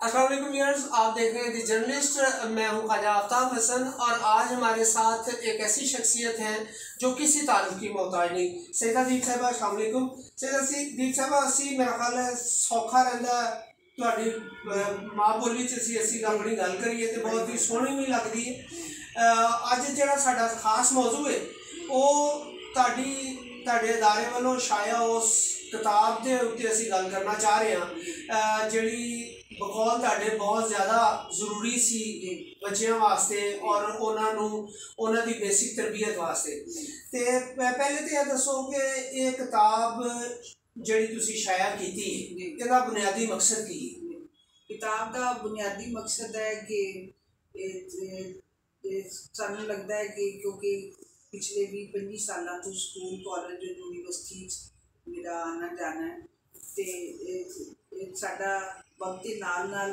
अस्सलाम वालेकुम व्यूअर्स, आप देख रहे हैं दी जर्नलिस्ट। मैं हूं ख्वाजा आफ्ताब हसन और आज हमारे साथ एक ऐसी शख्सियत है जो किसी तारुफ की मोहताज नहीं। सईदा दीप साहबा, अस्सलाम वालेकुम। सईदा दीप साहबा, असी मेरा ख्याल है सौखा रहिंदा तुहाडी माँ बोली च असी अपनी गल करिए तो बहुत ही सोहनी भी लगती है। अज जिहड़ा साडा खास मौजू है वो तुहाडे अदारे वालों शाया उस किताब के उत्ते असी गल करना चाह रहे हैं जिहड़ी बकौल तुहाडे बहुत ज़्यादा जरूरी सी बच्चों वास्ते और उन्होंने दी बेसिक तरबियत वास्ते। तो पहले तो यह दसो कि ये किताब जिहड़ी तुसी शाया की इसका बुनियादी मकसद की है? किताब का बुनियादी मकसद है कि सानू लगता है कि क्योंकि पिछले 20-25 साल तो स्कूल कॉलेज यूनिवर्सिटी मेरा आना जाना है तो साडा वक्त के नाल नाल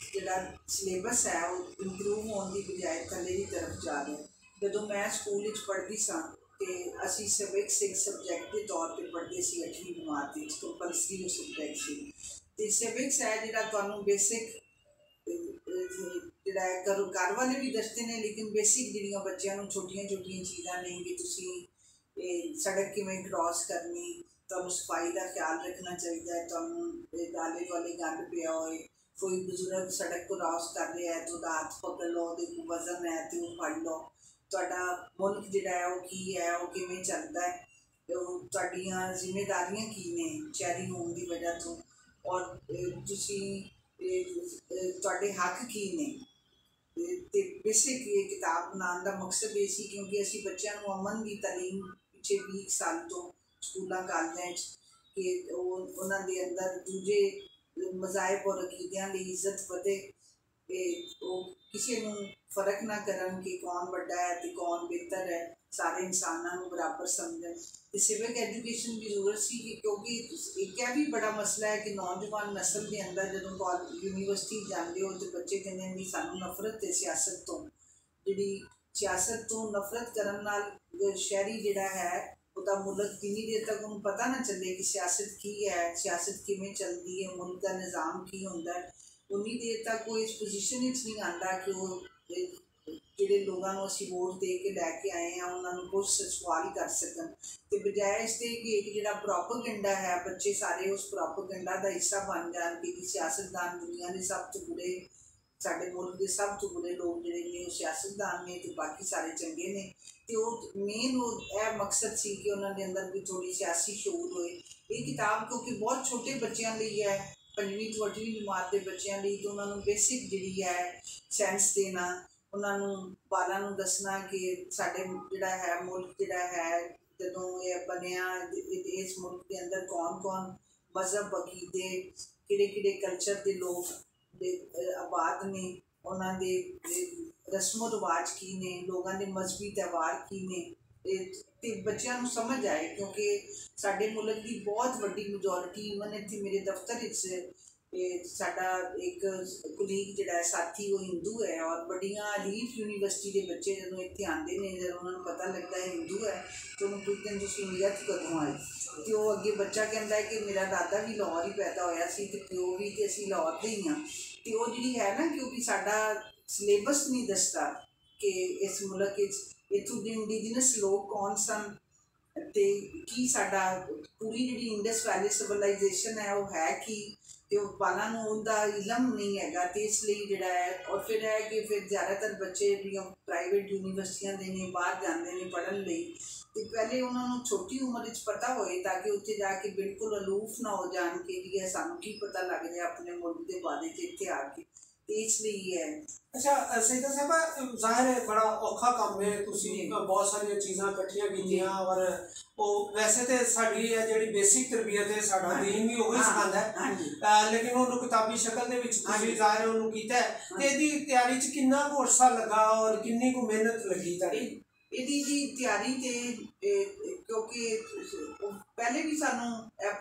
जिहड़ा सिलेबस है वो इंप्रूव होने की बजाय थल्ले की तरफ जा रहा है। जो मैं स्कूल पढ़ती सा तो असी सिविक्स एक सबजैक्ट के तौर पर पढ़ते सी 8वीं जमात कंपलसरी सबजैक्ट से। तो सिविक्स है जिहड़ा तुहानू बेसिक जिहड़ा घर वाले भी दसते हैं, लेकिन बेसिक जिहड़ियां बच्चों को छोटिया छोटिया चीज़ां ने कि तुसी सड़क किवें क्रॉस करनी, तुहानू सफाई का ख्याल रखना चाहिए, तुहानू आले दुआले गंद पिया होए, कोई बजुर्ग सड़क क्रॉस कर रहा है तो हाथ पकड़ लो, वो वजन है तो फड़ लो, तुहाडा मुल्क जिहड़ा है वो की है, वो किवें चलता है, तुहाडियां जिम्मेदारियां की ने शहरी होने की वजह तो, और तुसी तुहाडे हक की ने। तो बेसिक ये किताब बनाने का मकसद ये सी क्योंकि असी बच्चों को अमन की तालीम पिछले 20 साल तो स्कूलों कॉलेज कि उन्होंने अंदर दूजे मज़ाहिब और अकीदियां की इज्जत वधे, वो किसी को फर्क ना करन कि कौन बड़ा है तो कौन बेहतर है, सारे इंसानों को बराबर समझन। तो सिविक एजुकेशन की जरूरत सी क्योंकि एक यह भी बड़ा मसला है कि नौजवान नस्ल के अंदर जो यूनिवर्सिटी जाते हो तो बच्चे कहते हैं भी सानू नफरत है सियासत तो, जी सियासत तो नफरत करने शहरी जिहड़ा है उसका मुल्क जिन्नी देर तक उन्हें पता ना चले कि सियासत की है, सियासत किवें चलती है, मुल्क का निज़ाम की होंदा है, उन्नी देर तक वो इस पोजीशन नहीं आता कि वो जिहड़े लोगों को असीं वोट दे के लैके आए हैं उन्होंने कुछ सवाल कर सकन। तो बजाय इसके कि एक जिहड़ा प्रोपेगेंडा है बच्चे सारे उस प्रोपेगेंडा का हिस्सा बन जान कि सियासतदान दुनिया के सब तो बुरे, साडे मुल्क के सब तो बुरे लोग जिहड़े ने सियासतदान ने तो बाकी सारे चंगे ने। तो मेन वो यह मकसद सी कि उन्होंने अंदर भी थोड़ी सियासी शऊर होए। ये किताब क्योंकि बहुत छोटे बच्चों लिए है, 5वीं तो 8वीं जमात के बच्चों लिए, तो उन्होंने बेसिक जी है सेंस देना, उन्होंने बालों दसना कि साडे जिहड़ा है मुल्क जिहड़ा है जदों ये बनया इस मुल्क के अंदर कौन कौन मजहब अकीदे किहड़े कल्चर के लोग आबाद ने, उन्होंने रस्मो रिवाज की ने, लोगों के मजहबी त्यौहार की ने, तो बच्चों को समझ आए क्योंकि साडे मुल्क की बहुत वड्डी मेजोरिटी इवन इत्थे मेरे दफ्तर साडा एक कुलीग जिहड़ा है साथी वो हिंदू है और बड़ियां एलीट यूनिवर्सिटी के बच्चे जो इत्थे आते हैं जब उन्होंने पता लगता है हिंदू है तो उन्होंने पुछते हैं तुसीं इंडिया तो कदों आए, तो वो अगे बच्चा कहता है कि मेरा दादा भी लाहौर ही पैदा होया सी ते प्यो भी तो असीं लाहौर दे ही हाँ। तो वो जी है ना क्योंकि साडा सिलेबस नहीं दसदा कि इस मुल्क इत्थों के इंडिजीनस लोग कौन सन ते की साडा पूरी जी इंडस वैली सिविलाइजेशन है वो है कि तो बालों उनका इलम नहीं है, तो इसलिए जोड़ा है। और फिर है कि फिर ज़्यादातर बच्चे प्राइवेट यूनिवर्सिटियां के ने बाहर जाते हैं पढ़ने लई, तो पहले उन्होंने छोटी उम्र पता होए ताकि उत्थे जाके बिल्कुल अलूफ ना हो जान के लिए सानू की पता लग जाए अपने मुल्क के बारे इत्थे आके, तो इसलिए है। अच्छा सईदा साहबा, जाहिर है बड़ा औखा काम है, तुसी बहुत सारी चीज़ां इकट्ठियां कीतियां और वो वैसे तो साड़ी जिहड़ी बेसिक तरबियत है साडा दीन भी वही सिखांदा है, लेकिन उन्होंने किताबी शक्ल दे विच तुसी जाहिर है उन्होंने कीता है, ते इहदी तैयारी च कितना को अरसा लगा और किन्नी को मेहनत लगी तुहाडी? इहदी जी तैयारी ते क्योंकि पहले भी सानू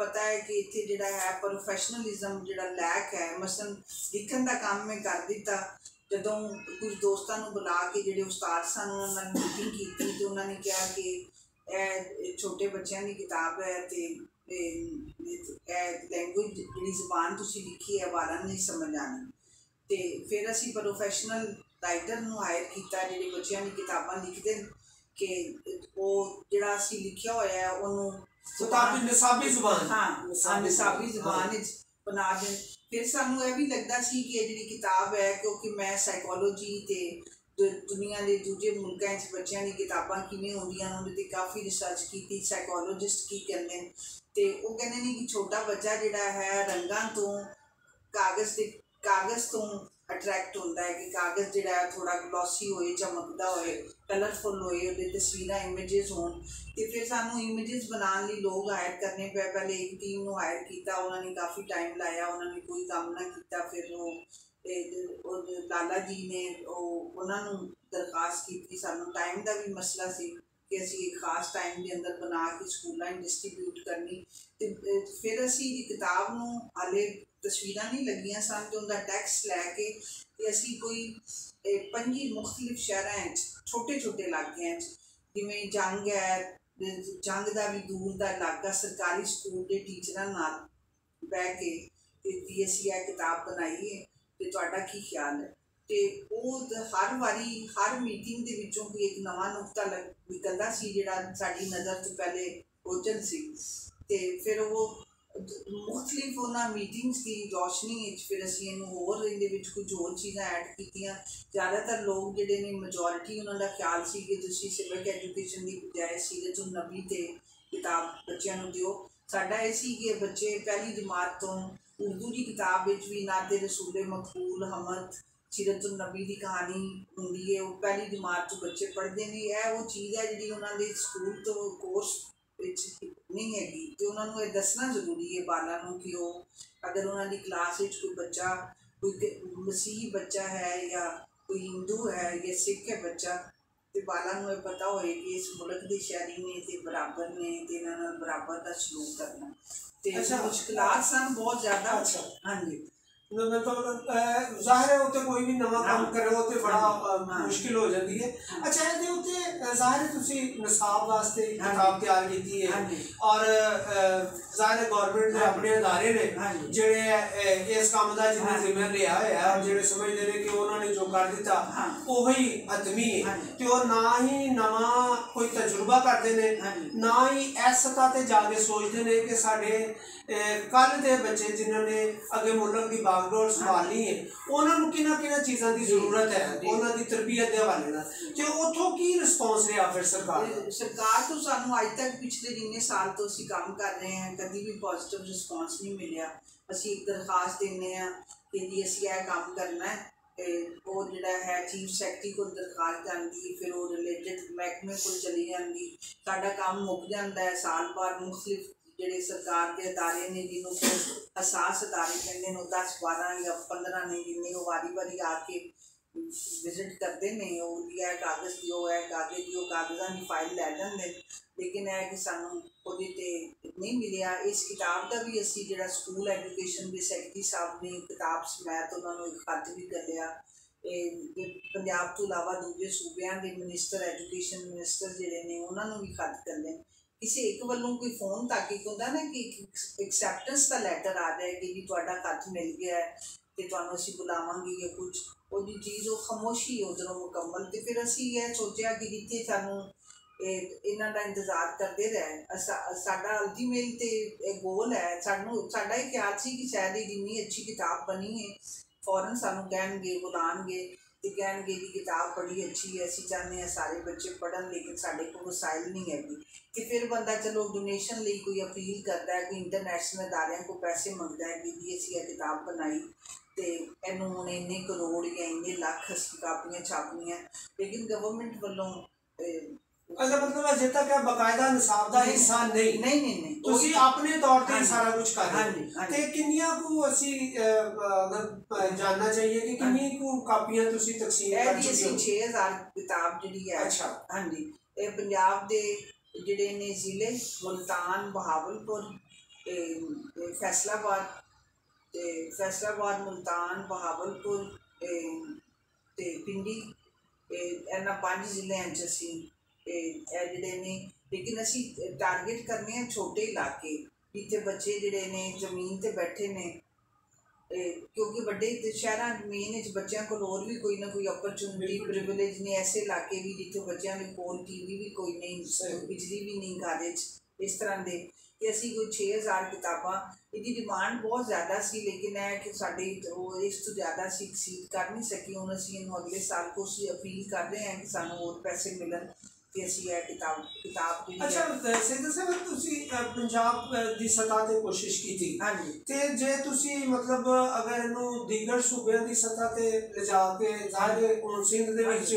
पता है कि इत्थे जिहड़ा है प्रोफैशनलिज्म जिहड़ा लैक है, मसलन लिखण दा काम मैं कर दिता जदों कुछ दोस्तों को बुला के जिहड़े उस्ताद सन उन्होंने मीटिंग की तो उन्होंने कहा कि छोटे बच्चों की किताब है तो लैंगुएज जी जबान तुसीं लिखी है वारा नहीं समझ आनी, ਤੇ ਫਿਰ ਅਸੀਂ ਪ੍ਰੋਫੈਸ਼ਨਲ ਰਾਈਟਰ ਨੂੰ ਹਾਇਰ ਕੀਤਾ ਜਿਹੜੇ ਬੱਚਿਆਂ ਦੀ ਕਿਤਾਬਾਂ ਲਿਖਦੇ ਨੇ, ਕਿ ਉਹ ਜਿਹੜਾ ਅਸੀਂ ਲਿਖਿਆ ਹੋਇਆ ਹੈ ਉਹਨੂੰ ਨਿਸਾਬੀ ਜ਼ੁਬਾਨ, ਹਾਂ ਨਿਸਾਬੀ ਜ਼ੁਬਾਨ ਵਿੱਚ ਬਣਾ ਦੇਣ। ਫਿਰ ਸਾਨੂੰ ਇਹ ਵੀ ਲੱਗਦਾ ਸੀ ਕਿ ਇਹ ਜਿਹੜੀ ਕਿਤਾਬ ਹੈ, ਕਿਉਂਕਿ ਮੈਂ ਸਾਈਕੋਲੋਜੀ ਤੇ ਦੁਨੀਆ ਦੇ ਦੂਜੇ ਮੁਲਕਾਂ 'ਚ ਬੱਚਿਆਂ ਦੀ ਕਿਤਾਬਾਂ ਕਿਵੇਂ ਹੁੰਦੀਆਂ ਨੇ ਉਹਦੇ 'ਤੇ ਕਾਫੀ ਰਿਸਰਚ ਕੀਤੀ, ਸਾਈਕੋਲੋਜਿਸਟ ਕੀ ਕਹਿੰਦੇ ਨੇ, ਤੇ ਉਹ ਕਹਿੰਦੇ ਨੇ ਕਿ ਛੋਟਾ ਬੱਚਾ ਜਿਹੜਾ ਹੈ ਰੰਗਾਂ ਤੋਂ ਕਾਗਜ਼ ਤੋਂ ਅਟਰੈਕਟ ਹੁੰਦਾ ਹੈ, ਕਿ ਕਾਗਜ਼ ਜਿਹੜਾ ਹੈ ਥੋੜ੍ਹਾ ਗਲੋਸੀ ਹੋਏ, ਚਮਕਦਾ ਹੋਏ, ਕਲਰਫੁਲ ਹੋਏ, ਉਹਦੇ ਤਸਵੀਰਾਂ ਇਮੇਜਿਸ ਹੋਣ। ਅਤੇ ਫਿਰ ਸਾਨੂੰ ਇਮੇਜਿਸ ਬਣਾਉਣ ਲਈ ਲੋਕ ਹਾਇਰ ਕਰਨੇ ਪਏ। ਪਹਿਲੇ ਇੱਕ ਟੀਮ ਨੂੰ ਹਾਇਰ ਕੀਤਾ, ਉਹਨਾਂ ਨੇ ਕਾਫੀ ਟਾਈਮ ਲਾਇਆ, ਉਹਨਾਂ ਨੇ ਕੋਈ ਕੰਮ ਨਾ ਕੀਤਾ। ਫਿਰ ਉਹ ਲਾਲਾ ਜੀ ਨੇ ਉਹਨਾਂ ਨੂੰ ਦਰਖਾਸਤ ਕੀਤੀ। ਸਾਨੂੰ ਟਾਈਮ ਦਾ ਵੀ ਮਸਲਾ ਸੀ ਕਿ ਅਸੀਂ ਇੱਕ ਖਾਸ ਟਾਈਮ ਦੇ ਅੰਦਰ ਬਣਾ ਕੇ ਸਕੂਲਾਂ 'ਚ ਡਿਸਟਰੀਬਿਊਟ ਕਰਨੀ। ਅਤੇ ਫਿਰ ਅਸੀਂ ਕਿਤਾਬ ਨੂੰ ਹਾਲੇ ਤਸਵੀਰਾਂ ਨਹੀਂ ਲੱਗੀਆਂ ਸਨ, ਅਤੇ ਉਹਦਾ ਟੈਕਸਟ ਲੈ ਕੇ ਅਤੇ ਅਸੀਂ ਕੋਈ 5 ਮੁਖਤਲਿਫ ਸ਼ਹਿਰਾਂ 'ਚ ਛੋਟੇ ਛੋਟੇ ਇਲਾਕਿਆਂ 'ਚ, ਜਿਵੇਂ ਜੰਗ ਹੈ, ਜੰਗ ਦਾ ਵੀ ਦੂਰ ਦਾ ਇਲਾਕਾ, ਸਰਕਾਰੀ ਸਕੂਲ ਦੇ ਟੀਚਰਾਂ ਨਾਲ ਬਹਿ ਕੇ ਅਤੇ ਅਸੀਂ ਇਹ ਕਿਤਾਬ ਬਣਾਈ ਹੈ ਅਤੇ ਤੁਹਾਡਾ ਕੀ ਖਿਆਲ ਹੈ। ਅਤੇ ਉਹ ਹਰ ਵਾਰੀ ਹਰ ਮੀਟਿੰਗ ਦੇ ਵਿੱਚੋਂ ਕੋਈ ਇੱਕ ਨਵਾਂ ਨੁਕਤਾ ਨਿਕਲਦਾ ਸੀ ਜਿਹੜਾ ਸਾਡੀ ਨਜ਼ਰ 'ਚ ਪਹਿਲੇ ਓਝਲ ਸੀ। ਅਤੇ ਫਿਰ ਉਹ ਮੁਖਤਲਿਫ ਉਹਨਾਂ ਮੀਟਿੰਗਸ ਦੀ ਰੌਸ਼ਨੀ ਵਿੱਚ ਫਿਰ ਅਸੀਂ ਇਹਨੂੰ ਹੋਰ ਇਹਦੇ ਵਿੱਚ ਕੁਝ ਹੋਰ ਚੀਜ਼ਾਂ ਐਡ ਕੀਤੀਆਂ। ਜ਼ਿਆਦਾਤਰ ਲੋਕ ਜਿਹੜੇ ਨੇ, ਮੈਜੋਰਿਟੀ ਉਹਨਾਂ ਦਾ ਖਿਆਲ ਸੀ ਕਿ ਤੁਸੀਂ ਸਿਵਿਕ ਐਜੂਕੇਸ਼ਨ ਦੀ ਬਜਾਏ ਸੀਰਤ ਨਬੀ 'ਤੇ ਕਿਤਾਬ ਬੱਚਿਆਂ ਨੂੰ ਦਿਓ। ਸਾਡਾ ਇਹ ਸੀ ਕਿ ਬੱਚੇ ਪਹਿਲੀ ਜਮਾਤ ਤੋਂ ਉਰਦੂ ਦੀ ਕਿਤਾਬ ਵਿੱਚ ਵੀ ਨਾਤੇ ਰਸੂਲ ਮਕਬੂਲ, ਹਮਦ, ਸੀਰਤ ਨਬੀ ਦੀ ਕਹਾਣੀ ਹੁੰਦੀ ਹੈ, ਉਹ ਪਹਿਲੀ ਜਮਾਤ ਤੋਂ ਬੱਚੇ ਪੜ੍ਹਦੇ ਨੇ। ਇਹ ਉਹ ਚੀਜ਼ ਹੈ ਜਿਹੜੀ ਉਹਨਾਂ ਦੇ ਸਕੂਲ ਤੋਂ ਕੋਰਸ ਵਿੱਚ ਨਹੀਂ ਹੈਗੀ, ਅਤੇ ਉਹਨਾਂ ਨੂੰ ਇਹ ਦੱਸਣਾ ਜ਼ਰੂਰੀ ਹੈ ਬਾਲਾਂ ਨੂੰ ਕਿ ਉਹ ਅਗਰ ਉਹਨਾਂ ਦੀ ਕਲਾਸ ਵਿੱਚ ਕੋਈ ਬੱਚਾ, ਕੋਈ ਮਸੀਹੀ ਬੱਚਾ ਹੈ ਜਾਂ ਕੋਈ ਹਿੰਦੂ ਹੈ ਜਾਂ ਸਿੱਖ ਹੈ ਬੱਚਾ, ਅਤੇ ਬਾਲਾਂ ਨੂੰ ਇਹ ਪਤਾ ਹੋਏ ਕਿ ਇਸ ਮੁਲਕ ਦੇ ਸ਼ਹਿਰੀ ਨੇ ਅਤੇ ਬਰਾਬਰ ਨੇ, ਅਤੇ ਇਹਨਾਂ ਨਾਲ ਬਰਾਬਰ ਦਾ ਸਲੂਕ ਕਰਨਾ। ਅਤੇ ਮੁਸ਼ਕਿਲਾਤ ਸਨ ਬਹੁਤ ਜ਼ਿਆਦਾ। ਹਾਂਜੀ, मतलब जाहिर है उत्ते कोई भी नवा काम करे उत्ते बड़ा मुश्किल हो जाती है। अच्छा ये उत्ते जाहिर है तुसी निसाब वास्ते किताब तैयार की है और जाहिर है गवर्नमेंट ने अपने अदारे ने जेड़े इस काम का जिन्हें जिम्मे लिया है और जेड़े समझते हैं कि उन्होंने जो कर दिता वही हतमी है, तो ना ही नवा कोई तजुर्बा करते हैं, ना ही इस सतह पर जाके सोचते हैं कि साढ़े कल के बच्चे जिन्होंने अगे मुल्क की बागडोर संभालनी है उन्होंने किन्ना चीज़ों की जरूरत है, उन्होंने तरबियत के हवाले नाल, ते उत्थों की रिस्पॉन्स रहा फिर सरकार तो सानू अज तक पिछले जिन्ने साल तो असीं काम कर रहे हैं कभी भी पॉजिटिव रिस्पॉन्स नहीं मिलिया। असीं एक दरखास्त देने कि जी असीं यह काम करना है, वो जिहड़ा है चीफ सैकटरी को दरखास्त जाती, फिर वो रिलेटेड महकमे को चली जाती, साडा काम मुक जाता है। साल बाद मुख्तलिफ ਜਿਹੜੇ ਸਰਕਾਰ ਦੇ ਅਦਾਰੇ ਨੇ ਜਿਹਨੂੰ ਅਹਿਸਾਸ ਅਦਾਰੇ ਕਹਿੰਦੇ ਨੇ, ਉਹ 10, 12 ਜਾਂ 15 ਨੇ ਜਿੰਨੇ ਉਹ ਵਾਰੀ ਆ ਕੇ ਵਿਜ਼ਿਟ ਕਰਦੇ ਨੇ, ਉਹ ਇਹ ਕਾਗਜ਼ ਦਿਓ, ਇਹ ਕਾਗਜ਼ ਦਿਓ, ਕਾਗਜ਼ਾਂ ਦੀ ਫਾਈਲ ਲੈ ਜਾਂਦੇ। ਲੇਕਿਨ ਇਹ ਕਿ ਸਾਨੂੰ ਉਹਦੇ 'ਤੇ ਨਹੀਂ ਮਿਲਿਆ। ਇਸ ਕਿਤਾਬ ਦਾ ਵੀ ਅਸੀਂ ਜਿਹੜਾ ਸਕੂਲ ਐਜੂਕੇਸ਼ਨ ਦੇ ਸੈਕਟਰੀ ਸਾਹਿਬ ਨੇ ਕਿਤਾਬ ਸਮੈਤ ਉਹਨਾਂ ਨੂੰ ਇੱਕ ਖੱਤ ਵੀ ਕੱਢਿਆ। ਪੰਜਾਬ ਤੋਂ ਇਲਾਵਾ ਦੂਜੇ ਸੂਬਿਆਂ ਦੇ ਮਿਨਿਸਟਰ, ਐਜੂਕੇਸ਼ਨ ਮਿਨਿਸਟਰ ਜਿਹੜੇ ਨੇ ਉਹਨਾਂ ਨੂੰ ਵੀ ਖੱਤ ਕੱਢੇ। ਕਿਸੇ ਇੱਕ ਵੱਲੋਂ ਕੋਈ ਫੋਨ ਤੱਕ ਇੱਕ ਹੁੰਦਾ ਨਾ ਕਿ ਐਕਸੈਪਟੈਂਸ ਦਾ ਲੈਟਰ ਆ ਜਾਏ ਕਿ ਜੀ ਤੁਹਾਡਾ ਖੱਤ ਮਿਲ ਗਿਆ ਹੈ ਅਤੇ ਤੁਹਾਨੂੰ ਅਸੀਂ ਬੁਲਾਵਾਂਗੇ ਜਾਂ ਕੁਝ, ਉਹਦੀ ਚੀਜ਼ ਉਹ ਖਾਮੋਸ਼ੀ ਉੱਧਰੋਂ ਮੁਕੰਮਲ। ਅਤੇ ਫਿਰ ਅਸੀਂ ਇਹ ਸੋਚਿਆ ਕਿ ਜਿੱਥੇ ਸਾਨੂੰ ਇਹਨਾਂ ਦਾ ਇੰਤਜ਼ਾਰ ਕਰਦੇ ਰਹੇ, ਸਾਡਾ ਅਲਟੀਮੇਟ ਤੇ ਗੋਲ ਹੈ, ਸਾਡਾ ਇਹ ਖਿਆਲ ਸੀ ਕਿ ਸ਼ਾਇਦ ਇਹ ਜਿੰਨੀ ਅੱਛੀ ਕਿਤਾਬ ਬਣੀ ਹੈ ਫੌਰਨ ਸਾਨੂੰ ਕਹਿਣਗੇ, ਬੁਲਾਉਣਗੇ ਅਤੇ ਕਹਿਣਗੇ ਕਿ ਕਿਤਾਬ ਬੜੀ ਅੱਛੀ ਹੈ, ਅਸੀਂ ਚਾਹੁੰਦੇ ਹਾਂ ਸਾਰੇ ਬੱਚੇ ਪੜ੍ਹਨ, ਲੇਕਿਨ ਸਾਡੇ ਕੋਲ ਵਸਾਇਲ ਨਹੀਂ ਹੈਗੀ। ਅਤੇ ਫਿਰ ਬੰਦਾ ਚਲੋ ਡੋਨੇਸ਼ਨ ਲਈ ਕੋਈ ਅਪੀਲ ਕਰਦਾ ਹੈ, ਕੋਈ ਇੰਟਰਨੈਸ਼ਨਲ ਅਦਾਰਿਆਂ ਕੋਲ ਪੈਸੇ ਮੰਗਦਾ ਹੈ ਕਿ ਜੀ ਅਸੀਂ ਇਹ ਕਿਤਾਬ ਬਣਾਈ ਅਤੇ ਇਹਨੂੰ ਹੁਣ ਇੰਨੇ ਕਰੋੜ ਜਾਂ ਇੰਨੇ ਲੱਖ ਅਸੀਂ ਕਾਪੀਆਂ ਛਾਪਣੀਆਂ, ਲੇਕਿਨ ਗਵਰਨਮੈਂਟ ਵੱਲੋਂ अच्छा मतलब अजे तक बकायदा निसाब का हिस्सा नहीं तुसी अपने तौर पे सारा कुछ कर रहे हो। ते किन्नियां को असी जानना चाहिए कि किन्नी को कापियां तुसी तकसीम कर चुके हो? 6000 किताब जिहड़ी है। अच्छा हाँ जी, ये पंजाब दे जिहड़े ने जिले मुल्तान, बहावलपुर, फैसलाबाद, मुल्तान, बहावलपुर ते पिंडी, इन्हां 5 ਜ਼ਿਲ੍ਹਿਆਂ 'ਚ ਅਸੀਂ ਇਹ ਜਿਹੜੇ ਨੇ, ਲੇਕਿਨ ਅਸੀਂ ਟਾਰਗੇਟ ਕਰਨੇ ਆ ਛੋਟੇ ਇਲਾਕੇ ਜਿੱਥੇ ਬੱਚੇ ਜਿਹੜੇ ਨੇ ਜ਼ਮੀਨ 'ਤੇ ਬੈਠੇ ਨੇ, क्योंकि बड़े शहर मेन बच्चों को होर भी कोई ना कोई अपरचुनिटी प्रिविलेज ने, ऐसे इलाके भी जिथे बच्चों के कोल टीवी भी कोई नहीं, बिजली भी नहीं घर इस तरह के कि असी कोई 6000 किताबां, इसकी डिमांड बहुत ज़्यादा सी, लेकिन है कि साड़ी इस तो ज़्यादा सी एक्सीड कर नहीं सकी। हुण असीं इहनूं अगले साल कुछ अपील कर रहे हैं कि सानूं होर पैसे मिलन कि असीं यह किताब अच्छा सिद्धू साहब तुसी पंजाब दी सतह ते कोशिश की हाँ जी, ते जे तुसी मतलब अगर इनू दीगर सूबे दी सतह ते ले जाके जाहिर हुण सिंध दे विच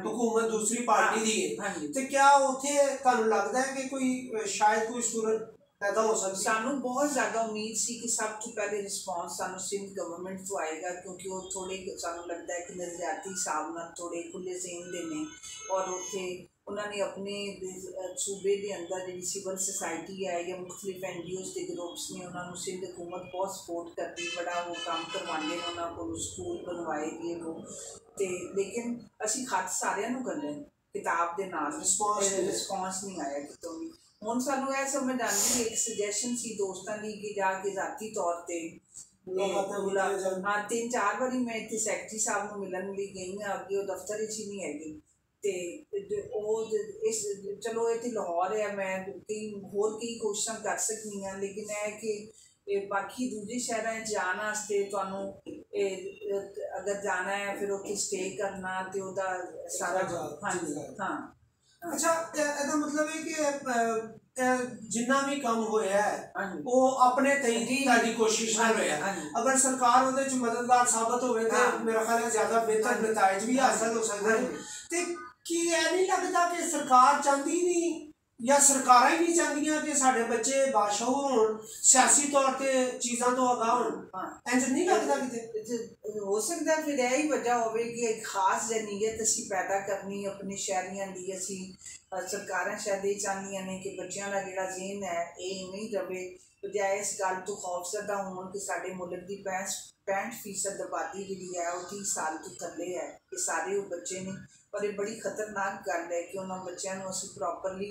हुकूमत दूसरी पार्टी दी है ते क्या उत्थे तुहानूं लगदा है कि कोई शायद कोई सूरत पैदा हो सकती? सानू बहुत ज़्यादा उम्मीद सी कि सब तो पहले रिस्पॉन्स सानू सिंध गवर्नमेंट तो आएगा, क्योंकि वो थोड़े सानू लगता है कि नज़रियाती हिसाब नाल थोड़े खुले ज़हन दे ने, और उत्थे उन्होंने अपने सूबे के अंदर जी सिविल सोसाइटी है या मुख्तलिफ NGOs के ग्रुप्स ने उन्होंने सिंध हुकूमत बहुत सपोर्ट करती, बड़ा वो काम करवाते हैं, उन्होंने स्कूल बनवाए दिए वो तो, लेकिन असी खत सारिਆਂ ਨੂੰ कर लें किताब के नाल रिस्पॉन्स नहीं आया कितों भी। हुण सानू यह समझ आती, एक सजैशन सी दोस्तों की कि जाके ज़ाती तौर पर हाँ 3-4 बारी मैं इतने सैकटरी साहब को मिलने लिए गई हाँ, अगे वो दफ्तर ही नहीं है तो इस चलो इतने लाहौर है, मैं कई होर कई कोशिश कर सकती हाँ, लेकिन है कि बाकी दूसरे शहर जाने वास्ते तुहानू अगर जाना है फिर उत्थे स्टे करना तो सारा हाँ हाँ। अच्छा ਇਹਦਾ मतलब है कि जिन्ना भी काम होया है वो अपने तई दी ताड़ी कोशिश नाल होया, अगर सरकार ਉਹਦੇ ਚ मददगार साबित होवे तो मेरा ख्याल है ज्यादा बेहतर नतीजे भी हासिल हो सकते हैं। ते की ਇਹ नहीं लगता कि सरकार चाहती नहीं या सरकारां ही नहीं चाहदियां कि साडे बच्चे बाशऊर होण, सियासी तौर ते चीज़ां तो आगाह होण? इंज नहीं लगता किते हो सकता है फिर यही वजह होवे कि एक खास नीयत असी पैदा करनी अपने शहरियां दी, असी सरकारां शायद ये चाहदियां ने कि बच्चों का जिहड़ा ज़हन है ये इवें ही रवे, बजाय इस गल तो खौफजदा होण कि साडे मुल्क की 65% आबादी जी है वो 30 साल तो थले है, ये सारे वो बच्चे ने, पर ये बड़ी खतरनाक गल है कि उन्होंने बच्चों को असीं प्रॉपरली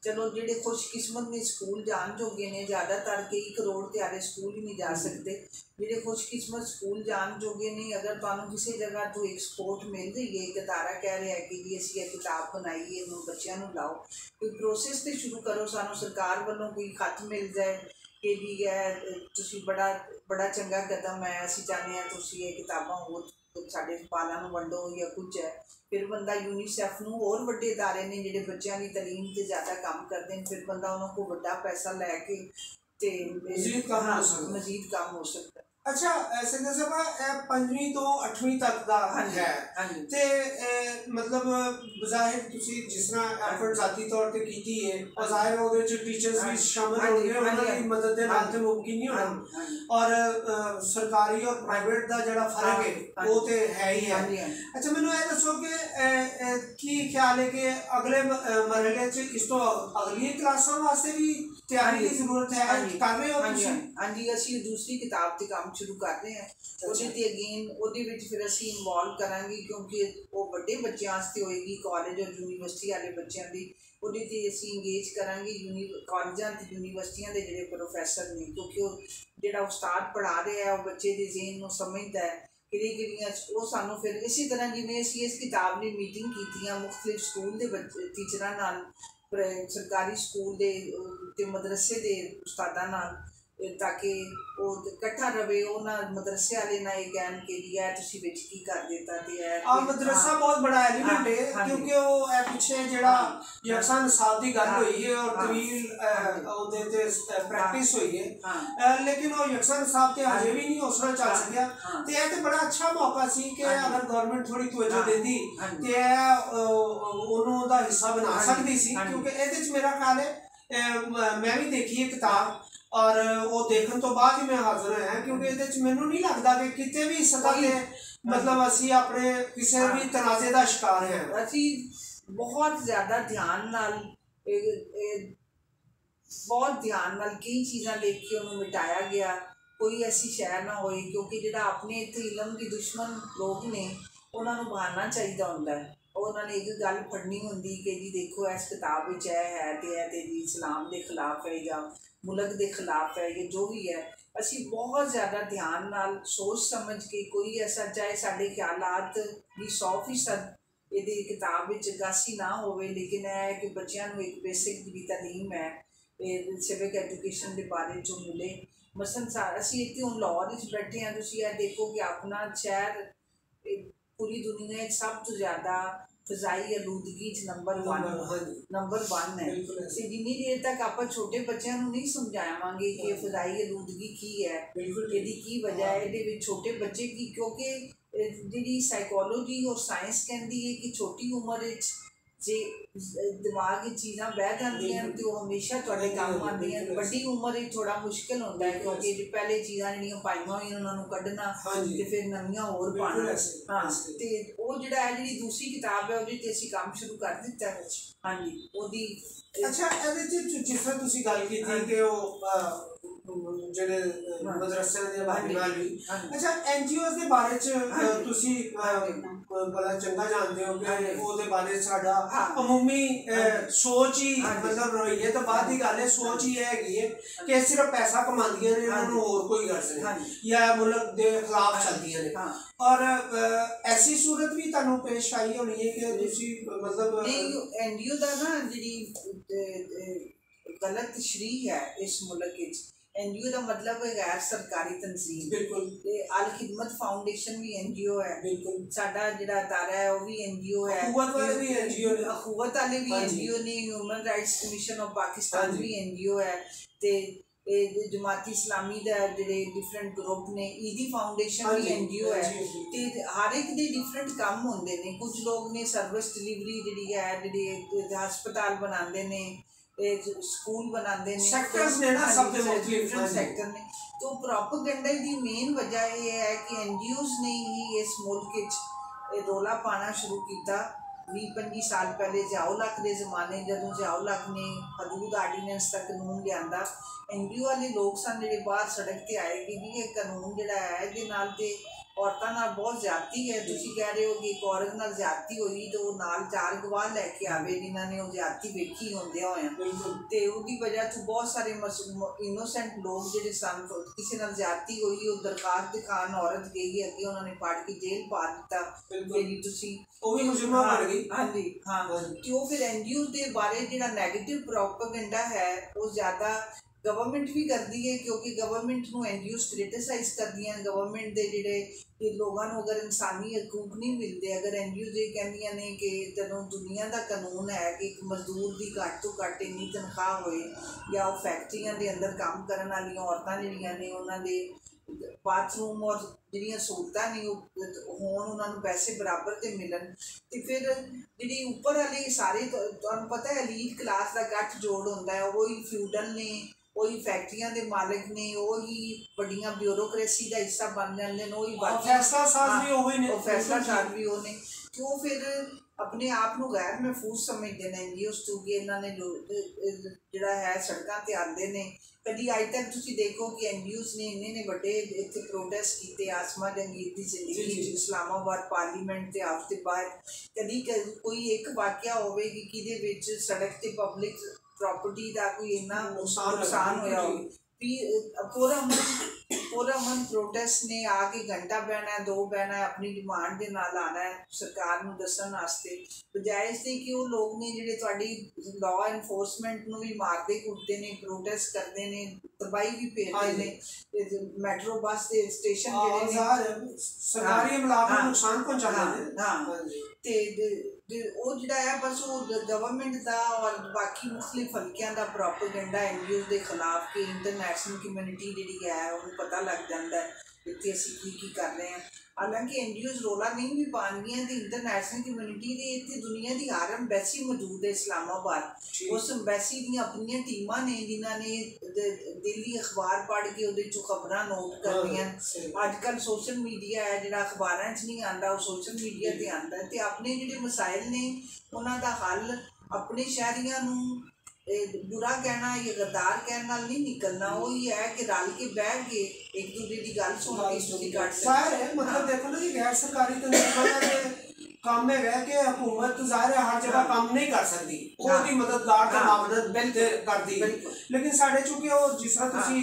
चलो जिहड़े खुशकिस्मत ने स्कूल जान जोगे ने, ज़्यादातर कई करोड़ त्यारे स्कूल ही नहीं जा सकते, जिहड़े खुशकिस्मत स्कूल जान जोगे ने, अगर तुहानूं किसी जगह तो एक सपोर्ट मिल रही है, एक अदारा कह रहा है कि जी असीं ये किताब बनाई है इन्हूं बच्चों को लाओ, कोई प्रोसेस तो शुरू करो, सानूं सरकार वालों कोई खत मिल जाए कि जी है तुसीं बड़ा चंगा कदम है, असीं चाहते हैं तुसीं ये किताबां होर साडे पालां नूं वंडो या कुछ है, फिर बंदा यूनीसैफ नूं होर वड्डे इदारे ने जिहड़े बच्चों की तलीम ते ज़्यादा काम करते हैं, फिर बंदा उन्होंने को वड्डा पैसा लैके ते मजीद काम हो सकता है। अच्छा सिद्धू साहब 5वीं तो 8वीं तक दा है ते मतलब बज़ाहिर तुसी जिस तरह एफर्ट ज़ाती तौर ते कीती है और ज़ाहिर ਉਹਦੇ ਚ टीचर्स भी शामिल होंगे, ਉਹਨਾਂ ਦੀ ਮਦਦ ਦੇ ਨਾਲ ਤੇ ਮੁਮਕਿਨ नहीं होना, और सरकारी और प्राइवेट ਦਾ ਜਿਹੜਾ फर्क है वो तो है ही है। अच्छा मैनू ये दसो कि की ख्याल है कि अगले मरहले च इस तो अगली क्लासां वास्ते भी तैयारी की जरूरत है, कर रहे हो तुसी? हाँ जी, असीं दूसरी किताब ते काम शुरू कर रहे हैं, ਉਹਦੇ ਤੇ अगेन ਉਹਦੇ ਵਿੱਚ ਫਿਰ ਅਸੀਂ ਇਨਵੋਲਵ ਕਰਾਂਗੇ, ਕਿਉਂਕਿ ਉਹ ਵੱਡੇ ਬੱਚਿਆਂ ਵਾਸਤੇ ਹੋਏਗੀ, ਕਾਲਜ ਔਰ ਯੂਨੀਵਰਸਿਟੀ ਵਾਲੇ ਬੱਚਿਆਂ ਦੀ, ਉਹਦੇ ਤੇ ਅਸੀਂ ਇੰਗੇਜ ਕਰਾਂਗੇ ਕਾਲਜਾਂ ਤੇ ਯੂਨੀਵਰਸਿਟੀਆਂ ਦੇ ਜਿਹੜੇ ਪ੍ਰੋਫੈਸਰ ਨੇ, ਕਿਉਂਕਿ ਉਹ ਜਿਹੜਾ ਉਸਤਾਦ ਪੜ੍ਹਾ ਰਿਹਾ ਹੈ ਉਹ ਬੱਚੇ ਦੇ ਜ਼ਿਹਨ ਨੂੰ ਸਮਝਦਾ ਹੈ ਕਿਹੜੀਆਂ ਉਹ ਸਾਨੂੰ ਫਿਰ ਇਸੇ ਤਰ੍ਹਾਂ ਜਿਵੇਂ ਅਸੀਂ ਇਸ ਕਿਤਾਬ ਦੀ ਮੀਟਿੰਗ ਕੀਤੀਆਂ ਮੁਖਤਲਿਫ ਸਕੂਲ ਦੇ ਬੱਚੇ ਟੀਚਰਾਂ ਨਾਲ, सरकारी स्कूल दे मदरसे के उस्तादा नाल, ताकि वो इकट्ठा रहे, उन्होंने मदरसे वाले ना ये कहन के लिए तुसीं विच की कर देता ते है मदरसा बहुत बड़ा एलिमेंट है, क्योंकि वो पिछे जिहड़ा यकसा निसाब की गल हुई है और तवील ਉਹਦੇ ਤੇ प्रैक्टिस हुई है, लेकिन वो यकसा निसाब ते अजे भी नहीं उस तरह चल सकिया, ते ये ते बड़ा अच्छा मौका सी कि अगर गवर्नमेंट थोड़ी तवज्जो देती ते ਉਹਨੂੰ ਉਹਦਾ हिस्सा बना सकती सी, क्योंकि ਇਹਦੇ ਚ मेरा ख्याल है मैं भी देखी है किताब और वो देखने तो बाद ही मैं हाजिर होया, क्योंकि ਇਹਦੇ ਚ ਮੈਨੂੰ नहीं लगता कि किते भी सतह ते मतलब ਅਸੀਂ अपने किसी भी तनाजे का शिकार हैं। ਅਸੀਂ बहुत ज़्यादा ध्यान नाल बहुत ध्यान नाल कई चीज़ां देख के उन्होंने मिटाया गया, कोई ऐसी शय ना होए, क्योंकि जिहड़ा अपने इत्थे इलम के दुश्मन लोग ने उन्होंने बहाना चाहिए होंदा है, उन्होंने एक गल फड़नी होंदी कि जी देखो इस किताब विच है तो जी इस्लाम के खिलाफ है या ਮੁਲਕ ਦੇ ਖਿਲਾਫ ਹੈ ਜਾਂ ਜੋ ਵੀ ਹੈ, ਅਸੀਂ ਬਹੁਤ ਜ਼ਿਆਦਾ ਧਿਆਨ ਨਾਲ ਸੋਚ ਸਮਝ ਕੇ ਕੋਈ ਐਸਾ ਚਾਹੇ ਸਾਡੇ ਖਿਆਲਾਤ ਦੀ 100% ਇਹਦੀ ਕਿਤਾਬ ਵਿੱਚ ਅਗਾਸੀ ਨਾ ਹੋਵੇ, ਲੇਕਿਨ ਇਹ ਹੈ ਕਿ ਬੱਚਿਆਂ ਨੂੰ ਇੱਕ ਬੇਸਿਕ ਜਿਹੜੀ ਤਾਲੀਮ ਹੈ ਇਹ ਸਿਵਿਕ ਐਜੂਕੇਸ਼ਨ ਦੇ ਬਾਰੇ ਜੋ ਮਿਲੇ। ਮਸਲਨ ਅਸੀਂ ਇੱਥੇ ਹੁਣ ਲਾਹੌਰ ਵਿੱਚ ਬੈਠੇ ਹਾਂ, ਤੁਸੀਂ ਇਹ ਦੇਖੋ ਕਿ ਆਪਣਾ ਸ਼ਹਿਰ ਪੂਰੀ ਦੁਨੀਆ 'ਚ ਸਭ ਤੋਂ ਜ਼ਿਆਦਾ ਫਜ਼ਾਈ ਆਲੂਦਗੀ 'ਚ ਨੰਬਰ 1 ਹੈ। ਤੇ ਜਿੰਨੀ ਦੇਰ ਤੱਕ ਆਪਾਂ ਛੋਟੇ ਬੱਚਿਆਂ ਨੂੰ ਨਹੀਂ ਸਮਝਾਵਾਂਗੇ ਕਿ ਫਜ਼ਾਈ ਆਲੂਦਗੀ ਕੀ ਹੈ, ਇਹਦੀ ਕੀ ਵਜ੍ਹਾ ਹੈ, ਇਹਦੇ ਵਿੱਚ ਛੋਟੇ ਬੱਚੇ ਕੀ, ਕਿਉਂਕਿ ਜਿਹੜੀ ਸਾਈਕੋਲੋਜੀ ਔਰ ਸਾਇੰਸ ਕਹਿੰਦੀ ਹੈ ਕਿ ਛੋਟੀ ਉਮਰ ਵਿੱਚ ਜੇ ਦਿਮਾਗ 'ਚ ਚੀਜ਼ਾਂ ਬਹਿ ਜਾਂਦੀਆਂ ਤੇ ਉਹ ਹਮੇਸ਼ਾ ਤੁਹਾਡੇ ਕੰਮ ਆਉਂਦੀਆਂ। ਵੱਡੀ ਉਮਰ ਵਿੱਚ ਥੋੜ੍ਹਾ ਮੁਸ਼ਕਿਲ ਹੁੰਦਾ ਹੈ, ਕਿਉਂਕਿ ਜੇ ਪਹਿਲੇ ਚੀਜ਼ਾਂ ਜਿਹੜੀਆਂ ਪਾਈਆਂ ਹੋਈਆਂ ਉਹਨਾਂ ਨੂੰ ਕੱਢਣਾ ਤੇ ਫਿਰ ਨਵੀਆਂ ਹੋਰ ਪਾਉਣਾ। ਹਾਂ, ਤੇ ਉਹ ਜਿਹੜਾ ਹੈ ਜਿਹੜੀ ਦੂਸਰੀ ਕਿਤਾਬ ਹੈ ਉਹਦੇ 'ਤੇ ਅਸੀਂ ਕੰਮ ਸ਼ੁਰੂ ਕਰ ਦਿੱਤਾ। ਹਾਂਜੀ, ਉਹਦੀ ਅੱਛਾ, ਇਹਦੇ 'ਚ ਜਿਸ ਤਰ੍ਹਾਂ ਤੁਸੀਂ ਗੱਲ ਕੀਤੀ ਕਿ ਉਹ ਜਿਹੜੇ ਮਦਰਸਿਆਂ ਦੇ ਬਾਰੇ ਨਾਲ ਵੀ, ਅੱਛਾ NGOs ਦੇ ਬਾਰੇ 'ਚ ਤੁਸੀਂ ਬੜਾ ਚੰਗਾ ਜਾਣਦੇ ਹੋ ਕਿ ਉਹਦੇ ਬਾਰੇ ਸਾਡਾ ਅਮੂਮੀ ਸੋਚ ਹੀ ਮਤਲਬ ਰਵੱਈਏ ਤਾਂ ਬਾਅਦ ਦੀ ਗੱਲ ਹੈ, ਸੋਚ ਹੀ ਇਹ ਹੈਗੀ ਹੈ ਕਿ ਸਿਰਫ ਪੈਸਾ ਕਮਾਉਂਦੀਆਂ ਨੇ, ਉਹਨਾਂ ਨੂੰ ਹੋਰ ਕੋਈ ਗਰਜ਼ ਨਹੀਂ ਜਾਂ ਮੁਲਕ ਦੇ ਖਿਲਾਫ ਚੱਲਦੀਆਂ ਨੇ। ਔਰ ਐਸੀ ਸੂਰਤ ਵੀ ਤੁਹਾਨੂੰ ਪੇਸ਼ ਆਈ ਹੋਣੀ ਹੈ ਕਿ ਤੁਸੀਂ ਮਤਲਬ NGO ਦਾ ਨਾ ਜਿਹੜੀ ਗਲਤ ਤਸ਼ਰੀਹ ਹੈ ਇਸ ਮੁਲਕ ਵਿੱਚ, NGO ਦਾ ਮਤਲਬ ਹੈ ਗੈਰ ਸਰਕਾਰੀ ਤਨਜ਼ੀਮ। ਬਿਲਕੁਲ। ਤੇ ਅਲ ਖਿਦਮਤ ਫਾਊਂਡੇਸ਼ਨ ਵੀ NGO ਹੈ। ਬਿਲਕੁਲ। ਸਾਡਾ ਜਿਹੜਾ ਅਦਾਰਾ ਹੈ ਉਹ ਵੀ NGO ਹੈ। ਅਖੂਵਤ ਵਾਲੇ ਵੀ NGO ਨੇ। ਅਖੂਵਤ ਵਾਲੇ ਵੀ NGO ਨੇ। Human rights commission of Pakistan ਵੀ NGO ਹੈ। ਤੇ ਇਹ ਜਮਾਤੀ ਇਸਲਾਮੀ ਦਾ ਜਿਹੜੇ ਡਿਫਰੈਂਟ ਗਰੁੱਪ ਨੇ, ਈਦੀ ਫਾਊਂਡੇਸ਼ਨ ਵੀ NGO ਹੈ। ਤੇ ਹਰ ਇੱਕ ਦੇ ਡਿਫਰੈਂਟ ਕੰਮ ਹੁੰਦੇ ਨੇ। ਕੁਝ ਲੋਕ ਨੇ ਸਰਵਿਸ ਡਿਲੀਵਰੀ ਜਿਹੜੀ ਹੈ, ਜਿਹੜੇ ਹਸਪਤਾਲ ਬਣਾਉਂਦੇ ਨੇ, ਸਕੂਲ ਬਣਾਉਂਦੇ ਨੇ, ਸੈਕਟਰਸ ਨੇ ਨਾ, ਸਭ ਦੇ ਡਿਫਰੈਂਟ ਸੈਕਟਰ ਨੇ। तो प्रोपेगेंडा की मेन वजह यह है कि NGOs ने ही इस मुल्क रौला पाना शुरू किया 20-25 साल पहले जियाउल हक के जमाने, जदों जियाउल हक ने हदूद आर्डीनेंस का कानून लिया, NGO वाले लोग सन जो बाहर सड़क पर आए कि जी ये कानून जोड़ा है ये नाल ते औरतों नाल बहुत ज्यादती है। तुसीं कह रहे हो कि एक औरत नाल ज्यादती हुई तो वो नाल 4 गवाह लैके आवे जिन्होंने वो ज्यादती वेखी होंदे होया, ते उसकी वजह तो बहुत सारे इनोसेंट लोग जो सन किसी नाल ज्यादती हुई वो दरखास्त दिखान औरत गई अगे उन्होंने पढ़ के जेल पा दिता जी तुसीं ਉਹ ਵੀ ਮੁਜਰਮਾ ਬਣ ਗਈ। ਹਾਂਜੀ ਹਾਂ, ਤੇ ਉਹ ਫਿਰ NGO ਦੇ ਬਾਰੇ ਜਿਹੜਾ ਨੈਗੇਟਿਵ ਪ੍ਰੋਪੇਗੈਂਡਾ ਹੈ ਉਹ ਜ਼ਿਆਦਾ गवर्नमेंट भी करती है, क्योंकि गवर्नमेंट को NGOs क्रिटिसाइज करती हैं। गवर्नमेंट के जोड़े लोगों को अगर इंसानी हकूक नहीं मिलते, अगर NGOs ये कहदियां ने कि जो दुनिया का कानून है कि एक मजदूर की घट तो घट इन्नी तनख्वाह होए या वो फैक्ट्रियां के अंदर काम करने वाली औरतां जिहड़ियां ने उन्होंने बाथरूम और जिहड़ियां सहूलतां ने होण, उन्होंने पैसे बराबर ते मिलन, तो फिर जिहड़ी उपर वाले सारे तुहानूं पता है एलीट क्लास का गठ जोड़ होंदा है, वही फ्यूडल ने, वही फैक्ट्रियां के मालिक ने, वही बड़ियां ब्यूरोक्रेसी का हिस्सा बन जाते हैं, वही फैसला साज भी वो ने, तो फिर अपने आप को गैर महफूज समझते हैं NGOs तो कि इन्होंने जो जोड़ा है सड़कों पर आते हैं। कभी अज तक तुसीं देखो कि NGOs ने इन्ने बड़े इत्थे प्रोटेस्ट किए आसमा जंगीर की जिंदगी इस्लामाबाद पार्लीमेंट के हाउस के बाहर, कभी कोई एक वाकया होवे कि किहदे विच सड़क ते पब्लिक प्रॉपर्टी का कोई इन्ना नुकसान होया हो, पूरा मन प्रोटेस्ट ने आके घंटा बहना है, 2 बहना है, अपनी डिमांड के नाल आना है सरकार नूं दस्सण वास्ते, बजाय इसके कि वो लोग ने जिहड़े तुहाडी लॉ एनफोर्समेंट नूं भी मारदे कुटदे ने, प्रोटेस्ट करते हैं, तबाही भी फेरते हैं, मैट्रो बस के स्टेशन जिहड़े सरकारी अमलाक नूं नुकसान पहुंचाते हैं। ते वो जिहड़ा है बस वो गवर्नमेंट का और बाकी मुख्तलिफ हल्कियां का प्रोपेगेंडा NGOs के खिलाफ कि इंटरनेशनल कम्यूनिटी जी है उन्हें पता लग जाता है इतने असीं की कर रहे हैं। हालांकि NGOs रौला नहीं भी पाउंदियां तो इंटरनेशनल कम्यूनिटी के इतने दुनिया की हर एम्बैसी मौजूद है इस्लामाबाद, उस एम्बैसी दी अपनी टीमां ने जिन्होंने डेली अखबार पढ़ के उहदे चों खबरां नोट करदियां। अजकल सोशल मीडिया है जिहड़ा अखबारां च नहीं आंदा वो सोशल मीडिया ते आंदा, ते अपने जिहड़े मसाइल ने उन्हां दा हल अपने शहरियां नूं बुरा कहना या गद्दार कहने नाल नहीं निकलना, वो ही है कि रल के बैठ के एक दूसरे की गल सुन के इसकी कट है। मतलब देखो ना कि गैर सरकारी तंजीमां दे ਕੰਮ ਹੈਗਾ ਕਿ ਹਕੂਮਤ ਜ਼ਾਹਿਰ ਹੈ ਹਰ ਜਗ੍ਹਾ ਕੰਮ ਨਹੀਂ ਕਰ ਸਕਦੀ, ਉਹਦੀ ਮਦਦਗਾਰ ਤੇ ਮਾਮਦਦ ਕਰਦੀ, ਲੇਕਿਨ ਸਾਡੇ ਚूंकि ਉਹ ਜਿਸ ਤਰ੍ਹਾਂ ਤੁਸੀਂ